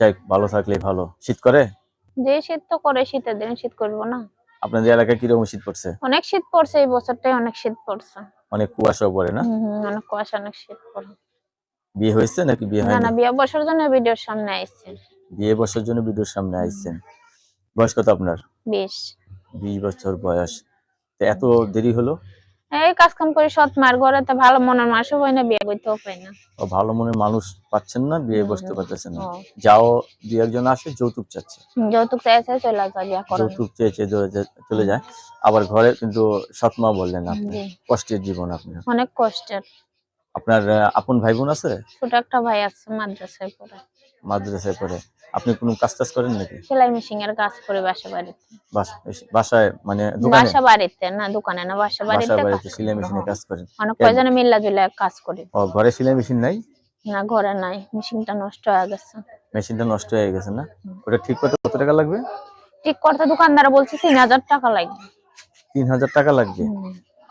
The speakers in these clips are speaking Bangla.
যাই ভালো থাকলে ভালো। শীত করে? যে শীত তো করে, শীতের দিনে শীত করবো না? আপনাদের এলাকায় কিরকম শীত পড়ছে? অনেক শীত পড়ছে, এই বছরটাই অনেক শীত পড়ছে। অনেক কুয়াশাও পড়ে না? অনেক কুয়াশা, অনেক শীত পড়ে। বিয়ে হয়েছে নাকি বিয়ে না হয়নি? না, বিয়ে বসার জন্য ভিডিওর সামনে আইছে। বিয়ে বসার জন্য ভিডিওর সামনে আইছেন। বয়স কত আপনার? 20। 20 বছর বয়স। তো এত দেরি হলো? এই কাজ কাম করে সৎ মার ঘরে তো ভালো মনের মানুষও হয় না, বিয়ে করতেও পাই না। ও ভালো মনের মানুষ পাচ্ছেন না, বিয়ে বসতে পারতেছেন না। ও যাও দুই একজন আসে যৌতুক চাচ্ছে, যৌতুক চাই চাই চলে যায়, বিয়ে করে না। যৌতুক চেয়ে চেয়ে চলে যায়। আবার ঘরে কিন্তু সৎমা বললেন আপনি, জি, কষ্টের জীবন আপনার। অনেক কষ্টের। আপনার আপন ভাই বোন আছে? ছোট একটা ভাই আছে, মাদ্রাসায় পড়ে। মাদ্রাসায় পড়ে। আপনি কোনো কাজ টাজ করেন নাকি? সেলাই মেশিন এর কাজ করে বাসা বাড়িতে। বাসায় মানে দোকানে? বাসা বাড়িতে না, দোকানে না, বাসা বাসা বাড়িতে কাজ বাড়িতে করে। সেলাই মেশিনে কাজ করেন? অনেক কয়জনে মিল্লা জুলে কাজ করি। ও ঘরে সেলাই মেশিন নাই? না, ঘরে নাই, মেশিনটা নষ্ট হয়ে গেছে। মেশিনটা নষ্ট হয়ে গেছে না? ওটা ঠিক করতে কত টাকা লাগবে? ঠিক করতে দোকানদার বলছে 3000 টাকা লাগবে। 3000 টাকা লাগবে?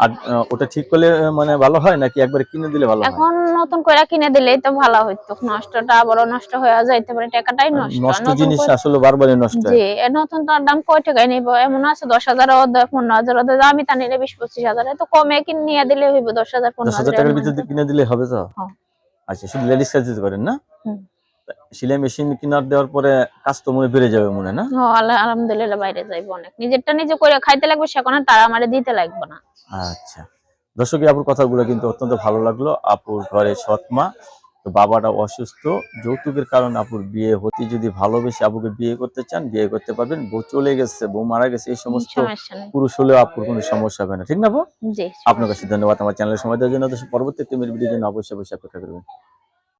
আর ওটা ঠিক করলে মানে ভালো হয় নাকি একবারে কিনে দিলে ভালো হয়? এখন নতুন করে কিনে দিলেই তো ভালো হইতো, নষ্টটা আবারও নষ্ট হয়ে যাইতে পারে, টাকাটাই নষ্ট। নষ্ট নতুন জিনিস করে আসলে বারবারই নষ্ট হয়। জি, নতুন তার দাম কয় টাকায় নিব? এমন আছে 10,000 দেয়, 15,000 দেয়, আমি তা নিলে 20-25,000, তো কমে কিনে নিয়ে দিলে হইব 10,000 10,000 15,000 এর টাকার ভিতরে মধ্যে। কিনে দিলে হবে তো? হ্যাঁ। আচ্ছা, শুধু লেডিস কাজ দিতে পারেন না? হুম। সেলাই মেশিন কিনার দেওয়ার পরে কাজ তো মনে বেড়ে যাবে মনে, না? হ্যাঁ, আলহামদুলিল্লাহ বাইরে যাইব অনেক। নিজেরটা নিজে করে খাইতে লাগবে, সেখানে তার আমারে দিতে লাগবে না। আচ্ছা, দর্শক আপুর কথাগুলো কিন্তু অত্যন্ত ভালো লাগলো। আপুর ঘরে সৎ মা, তো বাবাটা অসুস্থ, যৌতুকের কারণে আপুর বিয়ে হতে, যদি ভালোবেসে আপুকে বিয়ে করতে চান বিয়ে করতে পারবেন। বউ চলে গেছে, বউ মারা গেছে, এই সমস্ত সমস্যা নেই। পুরুষ হলেও আপুর কোনো সমস্যা হবে না, ঠিক না আপু? জি, আপনার সমস্যা কাছে নেই। ধন্যবাদ আমার চ্যানেলের সময় দেওয়ার জন্য। পরবর্তী একটি ভিডিওর জন্য অবশ্যই অপেক্ষা করবেন।